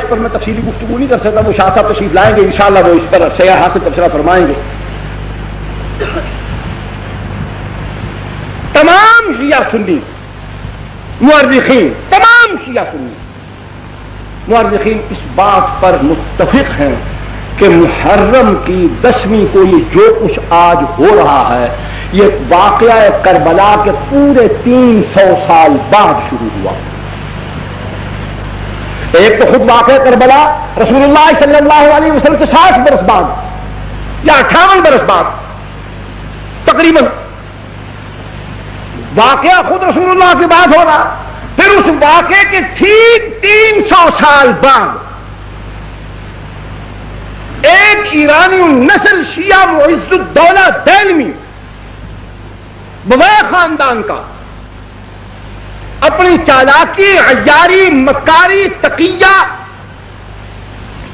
اس پر میں تفصیلی گفتگو نہیں کر سکتا، وہ شاہ صاحب تشریف لائیں گے انشاءاللہ، وہ اس پر سیاح حاصل تبصرہ فرمائیں گے۔ تمام شیعہ سنی مورخین، تمام شیعہ سنی مورخین اس بات پر متفق ہیں کہ محرم کی 10ویں کو یہ جو کچھ آج ہو رہا ہے یہ واقعہ کربلا کے پورے 300 سال بعد شروع ہوا۔ ایک تو خود واقعہ کربلا رسول اللہ صلی اللہ علیہ وسلم سے 60 برس بعد یا 58 برس بعد تقریباً واقعہ خود رسول اللہ کے بعد ہو رہا، پھر اس واقعے کے ٹھیک 300 سال بعد ایک ایرانی النسل شیعہ معز الدولہ دہلوی بویہ خاندان کا اپنی چالاکی، عیاری، مکاری، تقیہ،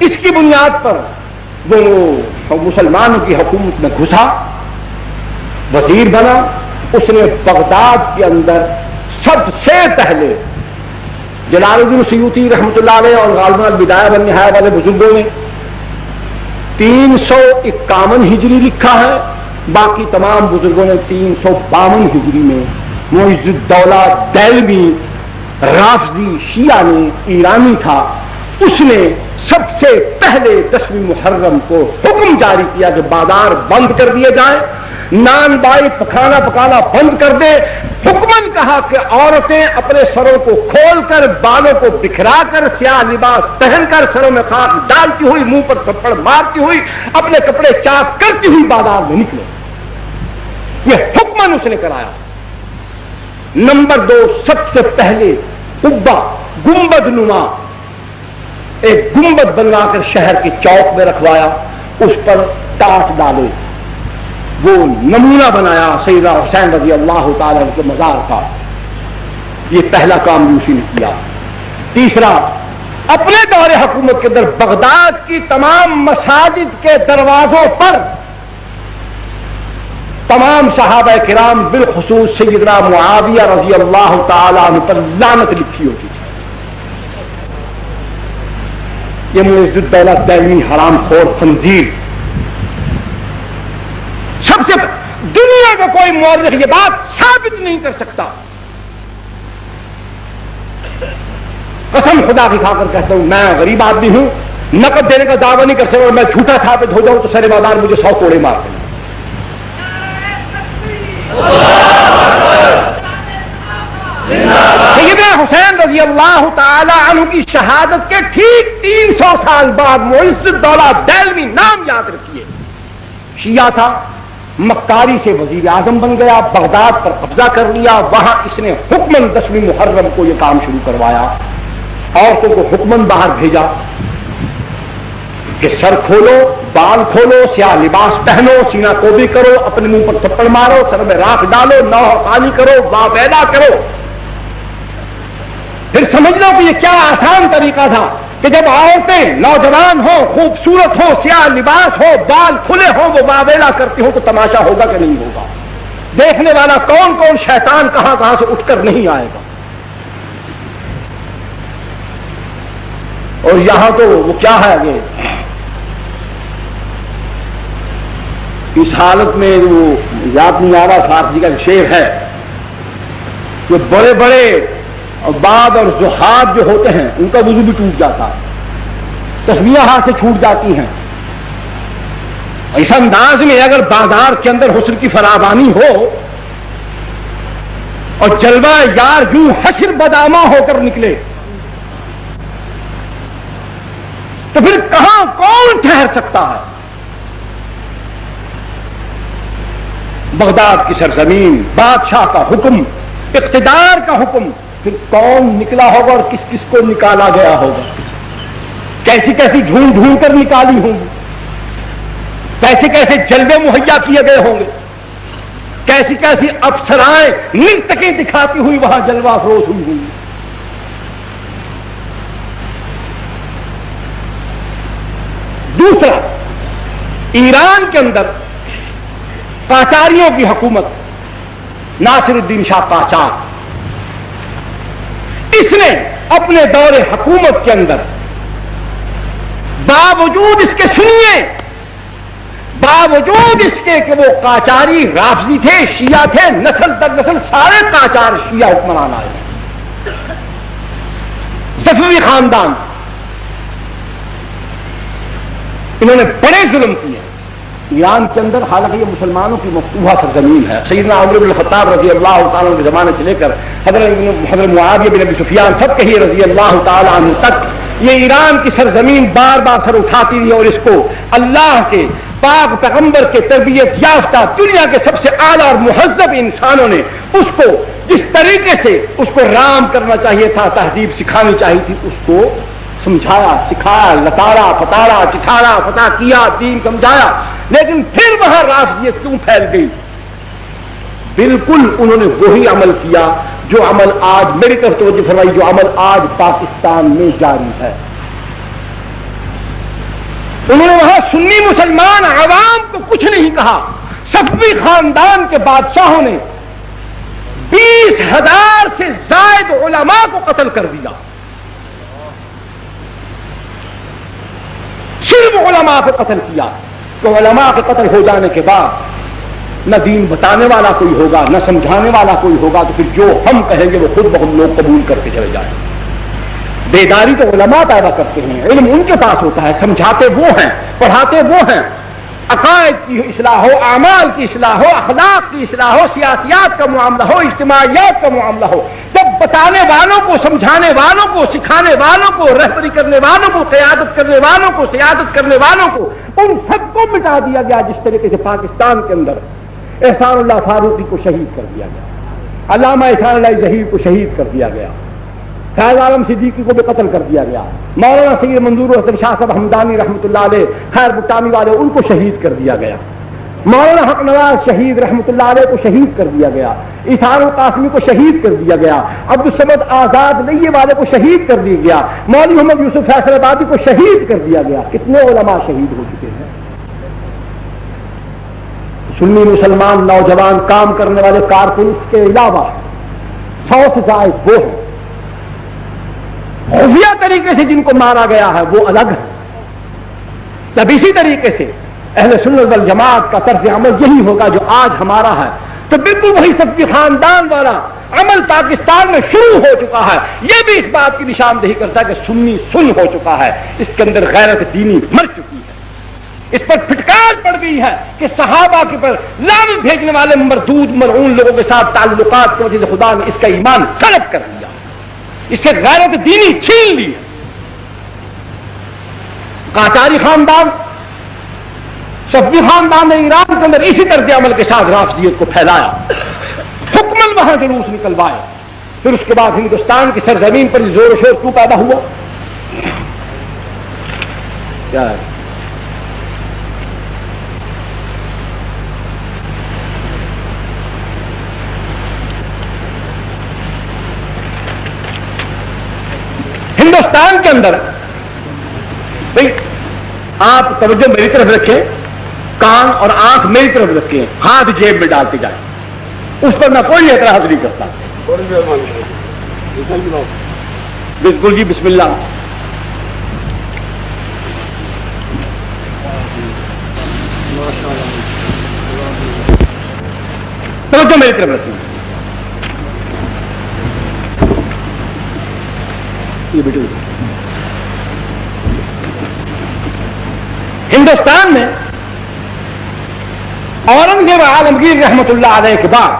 اس کی بنیاد پر وہ مسلمانوں کی حکومت میں گھسا، وزیر بنا۔ اس نے بغداد کے اندر سب سے پہلے جلال الدین سیوطی رحمۃ اللہ علیہ اور غالباً البدایہ والنہایہ والے بزرگوں نے 351 ہجری لکھا ہے، باقی تمام بزرگوں نے 352 ہجری میں معز الدولہ دہلوی رافضی شیعہ نے، ایرانی تھا، اس نے سب سے پہلے 10ویں محرم کو حکم جاری کیا کہ بازار بند کر دیے جائیں، نان بائی پکانا بند کر دے۔ حکمن کہا کہ عورتیں اپنے سروں کو کھول کر، بالوں کو بکھرا کر، سیاہ لباس پہن کر، سروں میں خاک ڈالتی ہوئی، منہ پر تھپڑ مارتی ہوئی، اپنے کپڑے چاک کرتی ہوئی بازار میں نکلے۔ یہ حکمن اس نے کرایا۔ نمبر 2، سب سے پہلے قبہ گنبد نما ایک گنبد بنوا کر شہر کے چوک میں رکھوایا، اس پر ٹاٹ ڈالے، وہ نمونہ بنایا سیدنا حسین رضی اللہ تعالی عنہ کے مزار کا۔ یہ پہلا کام روسی نے کیا۔ تیسرا، اپنے دور حکومت کے اندر بغداد کی تمام مساجد کے دروازوں پر تمام صحابہ کرام بالخصوص سیدنا معاویہ رضی اللہ تعالی عنہ پر لعنت لکھی ہوتی تھی۔ یہ معز الدولہ دہلوی حرام خور خنزیر، سب سے دنیا کا کوئی مورخ یہ بات ثابت نہیں کر سکتا، قسم خدا کی کھا کر کہتا ہوں، میں غریب آدمی ہوں، نقد دینے کا دعویٰ نہیں کر سکتا، اور میں جھوٹا ثابت ہو جاؤں تو سر بازار مجھے 100 کوڑے مار دیں۔ سیدنا حسین رضی اللہ تعالی عنہ کی شہادت کے ٹھیک 300 سال بعد معز الدولہ دہلوی، نام یاد رکھیے، شیعہ تھا، مکاری سے وزیر اعظم بن گیا، بغداد پر قبضہ کر لیا، وہاں اس نے حکمن 10ویں محرم کو یہ کام شروع کروایا، عورتوں کو حکمن باہر بھیجا کہ سر کھولو، بال کھولو، سیاہ لباس پہنو، سینہ کوبی کرو، اپنے منہ پر تھپڑ مارو، سر میں راکھ ڈالو، نوح خالی کرو، واہ پیدا کرو۔ پھر سمجھ لو کہ یہ کیا آسان طریقہ تھا کہ جب عورتیں نوجوان ہوں، خوبصورت ہوں، سیاہ لباس ہو، بال کھلے ہوں، وہ واویلا کرتی ہوں تو تماشا ہوگا کہ نہیں ہوگا؟ دیکھنے والا کون کون شیطان کہاں کہاں سے اٹھ کر نہیں آئے گا؟ اور یہاں تو وہ کیا ہے آگے اس حالت میں وہ یاد نہیں آ رہا، فارسی کا شعر ہے کہ بڑے بڑے عباد اور زہاد جو ہوتے ہیں ان کا وضو بھی ٹوٹ جاتا ہے، تسبیحیں ہاتھ سے چھوٹ جاتی ہیں۔ اس انداز میں اگر بازار کے اندر حسن کی فراوانی ہو اور جلوہ یار یوں حشر بدامہ ہو کر نکلے تو پھر کہاں کون ٹھہر سکتا ہے؟ بغداد کی سرزمین، بادشاہ کا حکم، اقتدار کا حکم، پھر کون نکلا ہوگا اور کس کس کو نکالا گیا ہوگا؟ کیسی کیسی ڈھونڈ ڈھونڈ کر نکالی ہوں گی، کیسے کیسے جلوے مہیا کیے گئے ہوں گے، کیسی کیسی افسرائیں نرتقیں دکھاتی ہوئی وہاں جلوہ افروز ہوئی ہوں گی۔ دوسرا، ایران کے اندر قاچاریوں کی حکومت، ناصر الدین شاہ قاچار، اس نے اپنے دور حکومت کے اندر باوجود اس کے سنیے، باوجود اس کے کہ وہ قاجاری رافضی تھے، شیعہ تھے، نسل در نسل سارے قاجار شیعہ حکمران آئے، صفوی خاندان، انہوں نے بڑے ظلم کیے ایران کے اندر۔ حالانکہ یہ مسلمانوں کی مفتوحہ سرزمین ہے، سیدنا عمر بن الخطاب رضی اللہ تعالیٰ عنہ کے زمانے سے لے کر حضرت معاویہ بن ابی سفیان سب کہیے رضی اللہ تعالیٰ عنہ تک یہ ایران کی سرزمین بار بار سر اٹھاتی رہی، اور اس کو اللہ کے پاک پیغمبر کے تربیت یافتہ دنیا کے سب سے اعلیٰ اور مہذب انسانوں نے اس کو جس طریقے سے اس کو رام کرنا چاہیے تھا، تہذیب سکھانی چاہیے تھی، اس کو سمجھایا، سکھایا، لتاڑا پتاڑا چکھاڑا فتح کیا، دین سمجھایا۔ لیکن پھر وہاں رافضیت کیوں پھیل گئی؟ بالکل انہوں نے وہی عمل کیا جو عمل آج، میری طرف توجہ فرمائی، جو عمل آج پاکستان میں جاری ہے۔ انہوں نے وہاں سنی مسلمان عوام کو کچھ نہیں کہا، صفوی خاندان کے بادشاہوں نے 20,000 سے زائد علماء کو قتل کر دیا، صرف علماء کو قتل کیا۔ تو علماء کے قتل ہو جانے کے بعد نہ دین بتانے والا کوئی ہوگا، نہ سمجھانے والا کوئی ہوگا، تو پھر جو ہم کہیں گے وہ خود بخود لوگ قبول کرتے چلے جائیں۔ بیداری تو علماء پیدا کرتے ہیں، علم ان کے پاس ہوتا ہے، سمجھاتے وہ ہیں، پڑھاتے وہ ہیں۔ عقائد کی اصلاح ہو، اعمال کی اصلاح ہو، اخلاق کی اصلاح ہو، سیاسیات کا معاملہ ہو، اجتماعیات کا معاملہ ہو، جب بتانے والوں کو، سمجھانے والوں کو، سکھانے والوں کو، رہبری کرنے والوں کو، قیادت کرنے والوں کو، سیادت کرنے والوں کو، ان سب کو مٹا دیا گیا۔ جس طریقے سے پاکستان کے اندر احسان اللہ فاروقی کو شہید کر دیا گیا، علامہ احسان اللہ ظہیر کو شہید کر دیا گیا، فیض عالم صدیقی کو بھی قتل کر دیا گیا، مولانا سید منظور حسن شاہ صاحب ہمدانی رحمۃ اللہ علیہ، خیر بٹانی والے، ان کو شہید کر دیا گیا، مولانا حق نواز شہید رحمۃ اللہ علیہ کو شہید کر دیا گیا، اظہار القاسمی کو شہید کر دیا گیا، عبدالصمد آزاد نیے والے کو شہید کر دیا گیا، مولوی محمد یوسف فیصل آبادی کو شہید کر دیا گیا۔ کتنے علماء شہید ہو چکے ہیں۔ سنی مسلمان نوجوان کام کرنے والے کارکن کے علاوہ 100 سے زائد وہ ہیں، خفیہ طریقے سے جن کو مارا گیا ہے وہ الگ ہے۔ جب اسی طریقے سے اہل سنت والجماعت کا طرز عمل یہی ہوگا جو آج ہمارا ہے، تو بالکل وہی صفوی خاندان والا عمل پاکستان میں شروع ہو چکا ہے۔ یہ بھی اس بات کی نشاندہی کرتا ہے کہ سنی سن ہو چکا ہے، اس کے اندر غیرت دینی مر چکی ہے، اس پر پھٹکار پڑ گئی ہے کہ صحابہ کے پر لعنت بھیجنے والے مردود ملعون لوگوں کے ساتھ تعلقات کی وجہ سے خدا نے اس کا ایمان سلب کر دیا، اس سے غیرت دینی چھین لی۔ قاجاری خاندان، صفوی خاندان نے ایران کے اندر اسی طرز عمل کے ساتھ رافضیت کو پھیلایا، حکمن وہاں جلوس نکلوائے۔ پھر اس کے بعد ہندوستان کی سرزمین پر زور و شور کیوں پیدا ہوا؟ کیا ہے؟ ہندوستان کے اندر بھئی آپ توجہ میری طرف رکھیں، کان اور آنکھ میری طرف رکھیں، ہاتھ جیب میں ڈالتے جائیں، اس پر میں کوئی اعتراض نہیں کرتا۔ بالکل جی، بسم اللہ۔ توجہ میری طرف رکھیں، یہ بیٹھو۔ ہندوستان میں اورنگزیب عالمگیر رحمت اللہ علیہ کے بعد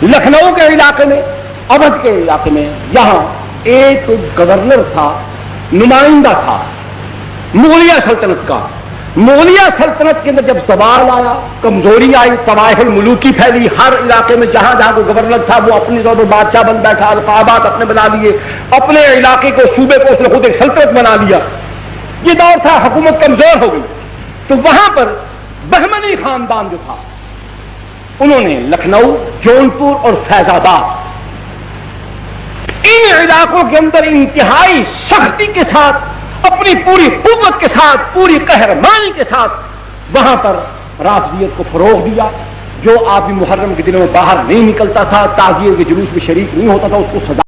لکھنؤ کے علاقے میں، اودھ کے علاقے میں، یہاں ایک گورنر تھا، نمائندہ تھا مغلیہ سلطنت کا۔ مغلیہ سلطنت کے اندر جب زوال آیا، کمزوری آئی، طوائف الملوکی پھیلی، ہر علاقے میں جہاں جہاں کوئی گورنر تھا وہ اپنی طور پر بادشاہ بن بیٹھا، القابات اپنے بنا لیے، اپنے علاقے کو، صوبے کو اس نے خود ایک سلطنت بنا لیا۔ یہ دور تھا، حکومت کمزور ہو گئی، تو وہاں پر بہمنی خاندان جو تھا انہوں نے لکھنؤ، جونپور اور فیض آباد، ان علاقوں کے اندر انتہائی سختی کے ساتھ، اپنی پوری قوت کے ساتھ، پوری قہرمانی کے ساتھ وہاں پر رافضیت کو فروغ دیا۔ جو آدمی محرم کے دنوں میں باہر نہیں نکلتا تھا، تعزیے کے جلوس میں شریک نہیں ہوتا تھا، اس کو سزا